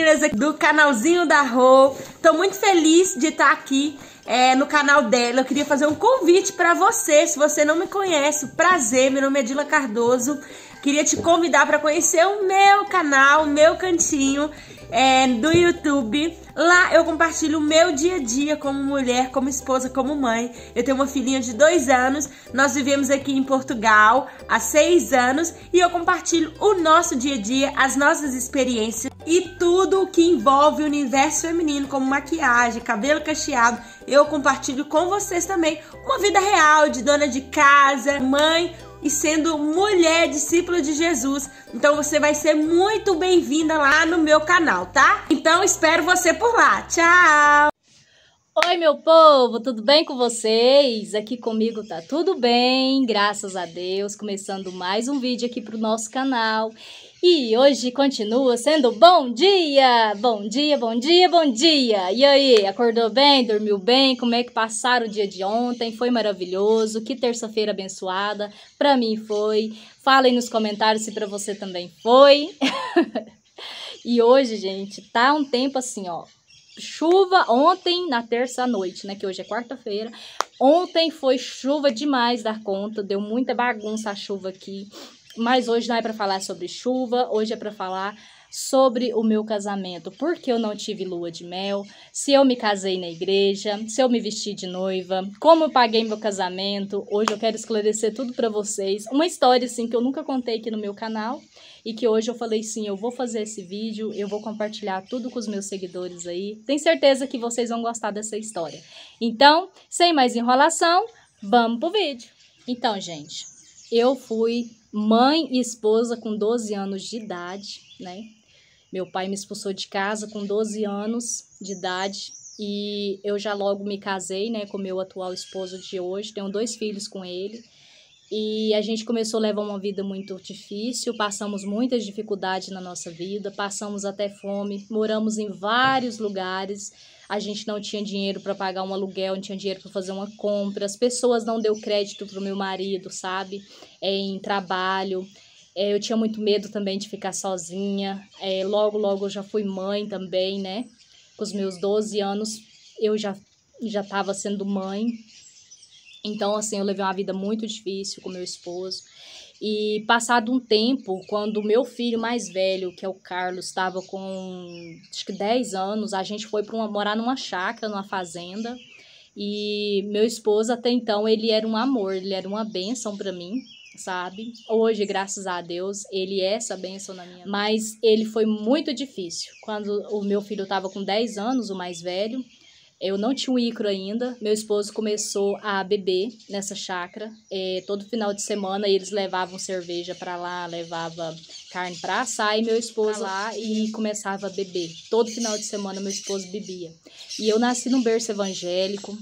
meninas do canalzinho da Rô. Tô muito feliz de estar aqui no canal dela. Eu queria fazer um convite para você, se você não me conhece. Prazer, meu nome é Dila Cardoso. Queria te convidar para conhecer o meu canal, o meu cantinho do YouTube. Lá eu compartilho o meu dia a dia como mulher, como esposa, como mãe. Eu tenho uma filhinha de 2 anos. Nós vivemos aqui em Portugal há 6 anos e eu compartilho o nosso dia a dia, as nossas experiências e tudo o que envolve o universo feminino, como maquiagem, cabelo cacheado. Eu compartilho com vocês também uma vida real de dona de casa, mãe e sendo mulher, discípula de Jesus. Então você vai ser muito bem-vinda lá no meu canal, tá? Então espero você por lá. Tchau! Oi, meu povo, tudo bem com vocês? Aqui comigo tá tudo bem, graças a Deus. Começando mais um vídeo aqui pro nosso canal. E hoje continua sendo bom dia! Bom dia, bom dia, bom dia! E aí, acordou bem? Dormiu bem? Como é que passaram o dia de ontem? Foi maravilhoso? Que terça-feira abençoada! Pra mim foi. Falem nos comentários se pra você também foi. E hoje, gente, tá um tempo assim, ó. Chuva ontem na terça à noite, né? Que hoje é quarta-feira. Ontem foi chuva demais da conta. Deu muita bagunça a chuva aqui. Mas hoje não é para falar sobre chuva, hoje é para falar sobre o meu casamento. Por que eu não tive lua de mel, se eu me casei na igreja, se eu me vesti de noiva, como eu paguei meu casamento. Hoje eu quero esclarecer tudo para vocês. Uma história assim que eu nunca contei aqui no meu canal e que hoje eu falei sim, eu vou fazer esse vídeo, eu vou compartilhar tudo com os meus seguidores aí. Tenho certeza que vocês vão gostar dessa história. Então, sem mais enrolação, vamos pro vídeo. Então, gente, eu fui mãe e esposa com 12 anos de idade, né? Meu pai me expulsou de casa com 12 anos de idade e eu já logo me casei, né, com meu atual esposo de hoje. Tenho 2 filhos com ele e a gente começou a levar uma vida muito difícil, passamos muitas dificuldades na nossa vida, passamos até fome, moramos em vários lugares. A gente não tinha dinheiro para pagar um aluguel, não tinha dinheiro para fazer uma compra. As pessoas não deu crédito para o meu marido, sabe? Em trabalho. Eu tinha muito medo também de ficar sozinha. Logo eu já fui mãe também, né? Com os meus 12 anos eu já estava sendo mãe. Então, assim, eu levei uma vida muito difícil com meu esposo. E passado um tempo, quando o meu filho mais velho, que é o Carlos, estava com acho que 10 anos, a gente foi morar numa chácara, numa fazenda. E meu esposo, até então, ele era um amor, ele era uma bênção para mim, sabe? Hoje, graças a Deus, ele é essa bênção na minha vida. Mas ele foi muito difícil. Quando o meu filho estava com 10 anos, o mais velho, eu não tinha um Icro ainda, meu esposo começou a beber nessa chácara. Todo final de semana eles levavam cerveja para lá, levava carne para assar e meu esposo lá e começava a beber. Todo final de semana meu esposo bebia. E eu nasci num berço evangélico.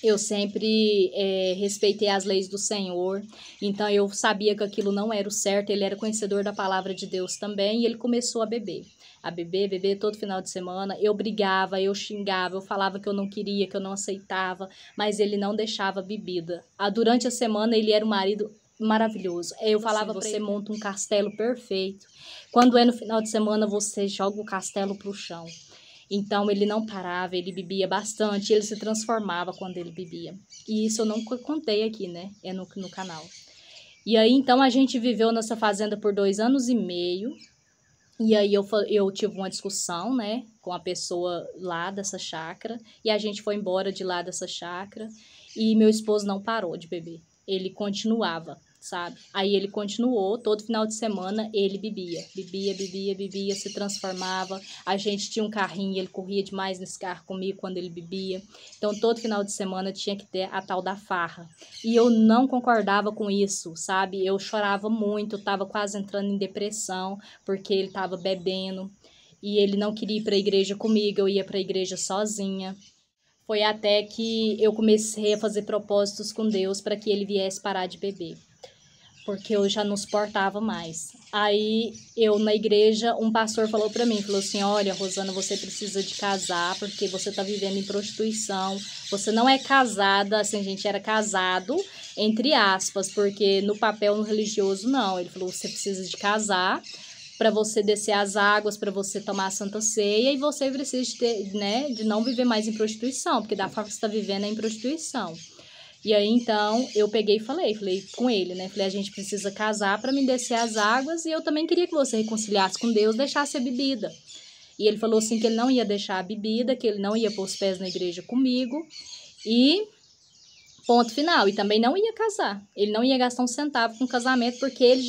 Eu sempre respeitei as leis do Senhor, então eu sabia que aquilo não era o certo. Ele era conhecedor da palavra de Deus também e ele começou a beber todo final de semana. Eu brigava, eu xingava, eu falava que eu não queria, que eu não aceitava, mas ele não deixava bebida. Durante a semana ele era um marido maravilhoso. Eu falava pra ele: você monta um castelo perfeito. Quando é no final de semana, você joga o castelo pro chão. Então, ele não parava, ele bebia bastante, ele se transformava quando ele bebia. E isso eu não contei aqui, né? No canal. E aí, então, a gente viveu nessa fazenda por 2 anos e meio. E aí, eu tive uma discussão, né? Com a pessoa lá dessa chácara. E a gente foi embora de lá dessa chácara. E meu esposo não parou de beber. Ele continuava, sabe? Aí ele continuou, todo final de semana ele bebia, se transformava. A gente tinha um carrinho, ele corria demais nesse carro comigo quando ele bebia. Então, todo final de semana tinha que ter a tal da farra. E eu não concordava com isso, sabe? Eu chorava muito, eu tava quase entrando em depressão, porque ele tava bebendo. E ele não queria ir pra igreja comigo, eu ia pra igreja sozinha. Foi até que eu comecei a fazer propósitos com Deus para que ele viesse parar de beber, porque eu já não suportava mais. Aí, na igreja, um pastor falou para mim, falou assim: olha, Rosana, você precisa de casar, porque você tá vivendo em prostituição, você não é casada, assim, a gente era casado, entre aspas, porque no papel religioso não. Ele falou: você precisa de casar, para você descer as águas, para você tomar a Santa Ceia, e você precisa de não viver mais em prostituição, porque da forma que você está vivendo é em prostituição. E aí, então, eu peguei e falei com ele, né? Falei, a gente precisa casar para me descer as águas, e eu também queria que você reconciliasse com Deus, deixasse a bebida. E ele falou assim que ele não ia deixar a bebida, que ele não ia pôr os pés na igreja comigo, e ponto final. E também não ia casar. Ele não ia gastar um centavo com casamento, porque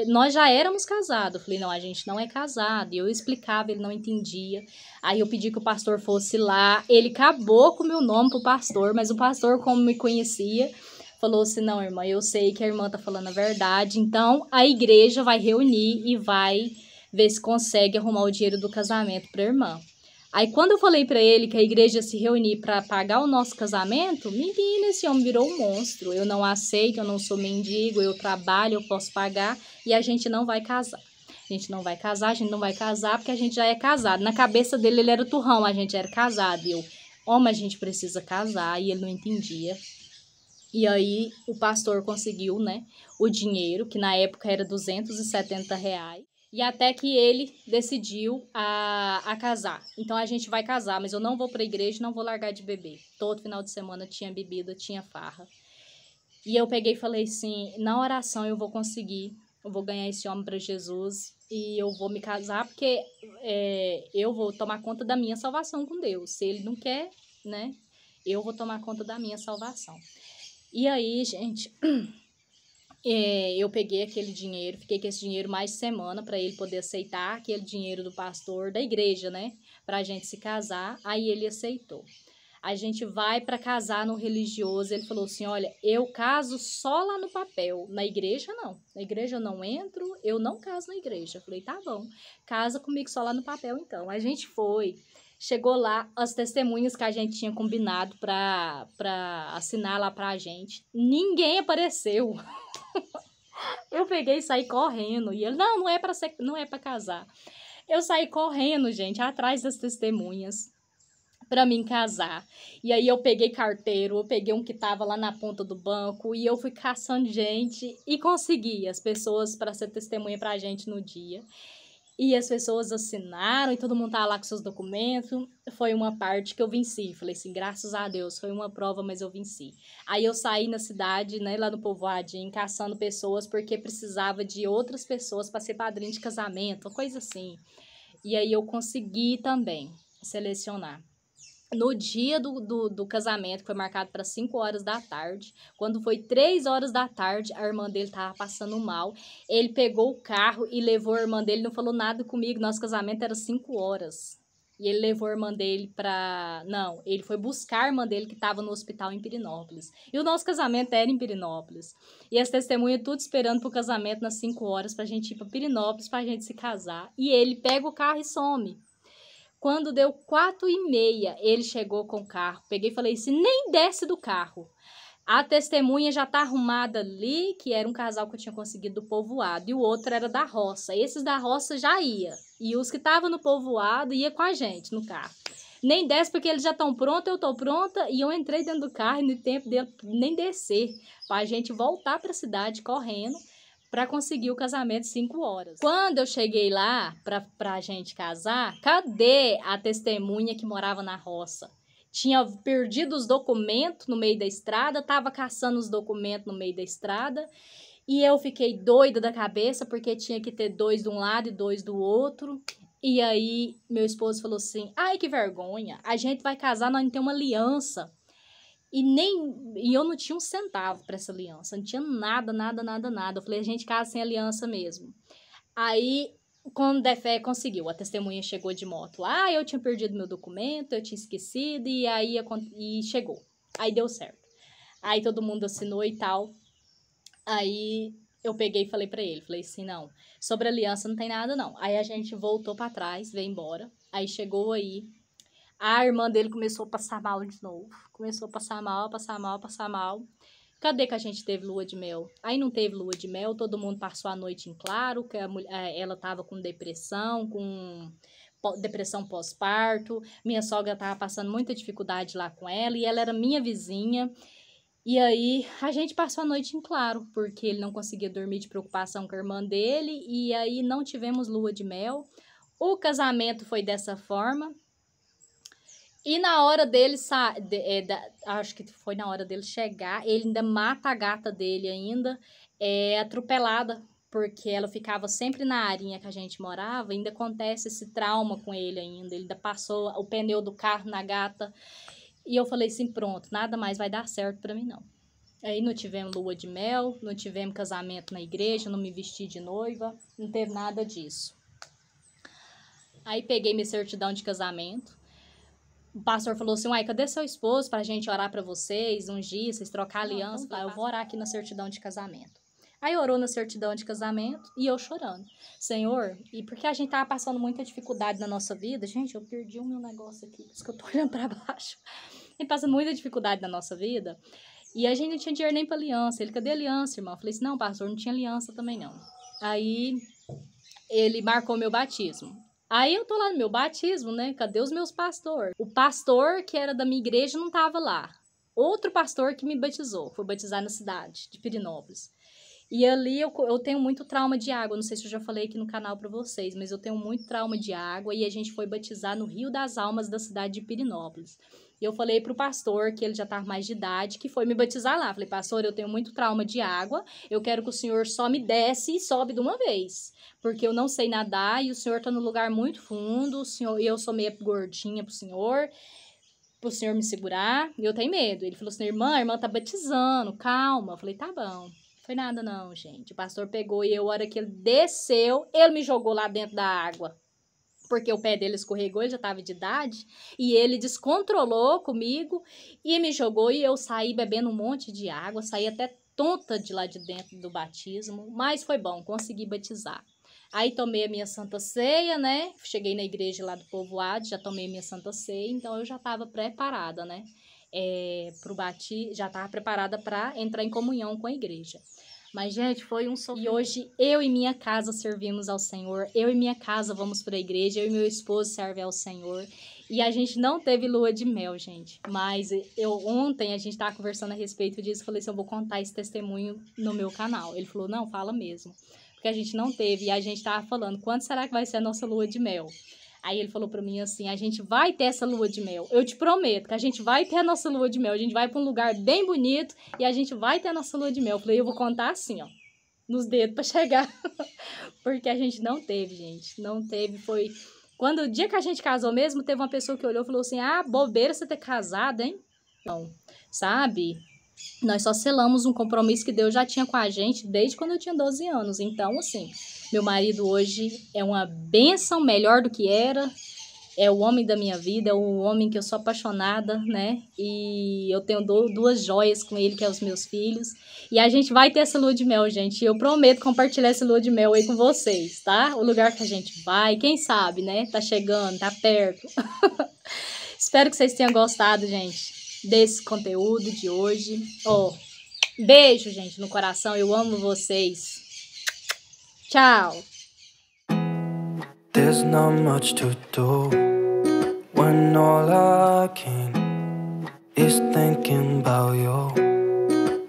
nós já éramos casados. Eu falei, não, a gente não é casado. E eu explicava, ele não entendia. Aí eu pedi que o pastor fosse lá. Ele acabou com o meu nome pro pastor, mas o pastor, como me conhecia, falou assim, não, irmã, eu sei que a irmã tá falando a verdade. Então, a igreja vai reunir e vai ver se consegue arrumar o dinheiro do casamento pra irmã. Aí, quando eu falei pra ele que a igreja se reunir pra pagar o nosso casamento, menina, esse homem virou um monstro. Eu não aceito, eu não sou mendigo, eu trabalho, eu posso pagar e a gente não vai casar. A gente não vai casar, a gente não vai casar porque a gente já é casado. Na cabeça dele, ele era o turrão, a gente era casado. E eu, homem, a gente precisa casar, e ele não entendia. E aí, o pastor conseguiu, né, o dinheiro, que na época era R$270. E até que ele decidiu a casar. Então, a gente vai casar, mas eu não vou para a igreja, não vou largar de beber. Todo final de semana tinha bebida, tinha farra. E eu peguei e falei assim, na oração eu vou conseguir, eu vou ganhar esse homem para Jesus e eu vou me casar, porque eu vou tomar conta da minha salvação com Deus. Se ele não quer, né, eu vou tomar conta da minha salvação. E aí, gente... eu peguei aquele dinheiro, fiquei com esse dinheiro mais semana para ele poder aceitar aquele dinheiro do pastor da igreja, né? Pra gente se casar. Aí ele aceitou. A gente vai para casar no religioso. Ele falou assim: olha, eu caso só lá no papel. Na igreja, não. Na igreja eu não entro, eu não caso na igreja. Eu falei: tá bom, casa comigo só lá no papel então. A gente foi. Chegou lá, as testemunhas que a gente tinha combinado pra assinar lá pra gente. Ninguém apareceu. Eu peguei e saí correndo. E ele, não é pra casar. Eu saí correndo, gente, atrás das testemunhas pra mim casar. E aí eu peguei carteiro, eu peguei um que tava lá na ponta do banco e eu fui caçando gente e consegui as pessoas para ser testemunha pra gente no dia. E as pessoas assinaram e todo mundo tava lá com seus documentos. Foi uma parte que eu venci. Falei assim, graças a Deus, foi uma prova, mas eu venci. Aí eu saí na cidade, né, lá no povoadinho, caçando pessoas porque precisava de outras pessoas para ser padrinho de casamento, uma coisa assim. E aí eu consegui também selecionar. No dia do casamento, que foi marcado para 5 horas da tarde, quando foi 3 horas da tarde, a irmã dele tava passando mal. Ele pegou o carro e levou a irmã dele, não falou nada comigo, nosso casamento era 5 horas. E ele levou a irmã dele pra... Não, ele foi buscar a irmã dele que estava no hospital em Pirenópolis. E o nosso casamento era em Pirenópolis. E as testemunhas tudo esperando pro casamento nas 5 horas pra gente ir pra Pirenópolis, pra gente se casar. E ele pega o carro e some. Quando deu 4h30, ele chegou com o carro. Peguei e falei assim, nem desce do carro. A testemunha já tá arrumada ali, que era um casal que eu tinha conseguido do povoado. E o outro era da roça. Esses da roça já ia. E os que estavam no povoado ia com a gente no carro. Nem desce porque eles já estão prontos, eu tô pronta. E eu entrei dentro do carro e no tempo dele nem descer. Pra gente voltar pra cidade correndo. Para conseguir o casamento 5 horas. Quando eu cheguei lá pra gente casar, cadê a testemunha que morava na roça? Tinha perdido os documentos no meio da estrada, tava caçando os documentos no meio da estrada, e eu fiquei doida da cabeça, porque tinha que ter 2 de um lado e 2 do outro. E aí, meu esposo falou assim, ai, que vergonha, a gente vai casar, nós não temos uma aliança. E eu não tinha um centavo para essa aliança, não tinha nada. Eu falei, a gente casa sem aliança mesmo. Aí, quando der fé, conseguiu. A testemunha chegou de moto lá, eu tinha perdido meu documento, eu tinha esquecido, e aí chegou. Aí deu certo. Aí todo mundo assinou e tal. Aí eu peguei e falei para ele, falei assim, não, sobre aliança não tem nada não. Aí a gente voltou para trás, veio embora. Aí chegou aí. A irmã dele começou a passar mal de novo. Começou a passar mal. Cadê que a gente teve lua de mel? Aí não teve lua de mel, todo mundo passou a noite em claro, que ela tava com depressão pós-parto. Minha sogra tava passando muita dificuldade lá com ela, e ela era minha vizinha. E aí a gente passou a noite em claro, porque ele não conseguia dormir de preocupação com a irmã dele, e aí não tivemos lua de mel. O casamento foi dessa forma. E na hora dele, acho que foi na hora dele chegar, ele ainda mata a gata dele ainda, atropelada, porque ela ficava sempre na arinha que a gente morava, ainda acontece esse trauma com ele ainda, ele ainda passou o pneu do carro na gata, e eu falei assim, pronto, nada mais vai dar certo pra mim não. Aí não tivemos lua de mel, não tivemos casamento na igreja, não me vesti de noiva, não teve nada disso. Aí peguei minha certidão de casamento. O pastor falou assim, uai, cadê seu esposo pra gente orar pra vocês, ungir, vocês trocar aliança? Então, eu vou orar aqui na certidão de casamento. Aí orou na certidão de casamento e eu chorando. Senhor, e porque a gente tava passando muita dificuldade na nossa vida, gente, eu perdi o meu negócio aqui, por isso que eu tô olhando pra baixo. E passa muita dificuldade na nossa vida. E a gente não tinha dinheiro nem pra aliança. Ele, cadê a aliança, irmão? Eu falei assim, não, pastor, não tinha aliança também não. Aí ele marcou meu batismo. Aí eu tô lá no meu batismo, né? Cadê os meus pastores? O pastor que era da minha igreja não tava lá. Outro pastor que me batizou, foi batizar na cidade de Pirenópolis. E ali eu tenho muito trauma de água, não sei se eu já falei aqui no canal pra vocês, mas eu tenho muito trauma de água e a gente foi batizar no Rio das Almas da cidade de Pirenópolis. E eu falei pro pastor, que ele já tava mais de idade, que foi me batizar lá. Falei, pastor, eu tenho muito trauma de água, eu quero que o senhor só me desce e sobe de uma vez. Porque eu não sei nadar e o senhor tá num lugar muito fundo, o senhor, e eu sou meio gordinha pro senhor me segurar, e eu tenho medo. Ele falou assim, a irmã tá batizando, calma. Eu falei, tá bom. Foi nada não, gente. O pastor pegou e a hora que ele desceu, ele me jogou lá dentro da água. Porque o pé dele escorregou, ele já estava de idade. E ele descontrolou comigo e me jogou e eu saí bebendo um monte de água. Saí até tonta de lá de dentro do batismo. Mas foi bom, consegui batizar. Aí tomei a minha Santa Ceia, né? Cheguei na igreja lá do povoado, já tomei a minha Santa Ceia. Então eu já estava preparada, né? Pro batismo, já estava preparada para entrar em comunhão com a igreja. Mas, gente, foi um sofrimento. E hoje eu e minha casa servimos ao Senhor, eu e minha casa vamos para a igreja, eu e meu esposo servem ao Senhor. E a gente não teve lua de mel, gente. Mas ontem a gente estava conversando a respeito disso, falei assim, eu vou contar esse testemunho no meu canal. Ele falou, não, fala mesmo. Porque a gente não teve, e a gente estava falando, quando será que vai ser a nossa lua de mel? Aí ele falou pra mim assim, a gente vai ter essa lua de mel. Eu te prometo que a gente vai ter a nossa lua de mel. A gente vai pra um lugar bem bonito e a gente vai ter a nossa lua de mel. Eu falei, eu vou contar assim, ó, nos dedos pra chegar. Porque a gente não teve, gente. Não teve, foi... Quando o dia que a gente casou mesmo, teve uma pessoa que olhou e falou assim, ah, bobeira você ter casado, hein? Não, sabe? Nós só selamos um compromisso que Deus já tinha com a gente desde quando eu tinha 12 anos. Então, assim, meu marido hoje é uma bênção melhor do que era. É o homem da minha vida, é o homem que eu sou apaixonada, né? E eu tenho duas joias com ele, que é os meus filhos. E a gente vai ter essa lua de mel, gente. E eu prometo compartilhar essa lua de mel aí com vocês, tá? O lugar que a gente vai, quem sabe, né? Tá chegando, tá perto. Espero que vocês tenham gostado, gente, desse conteúdo de hoje. Beijo, gente, no coração. Eu amo vocês. Tchau. There's not much to do when all I can is thinking about you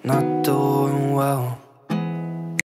not doing well.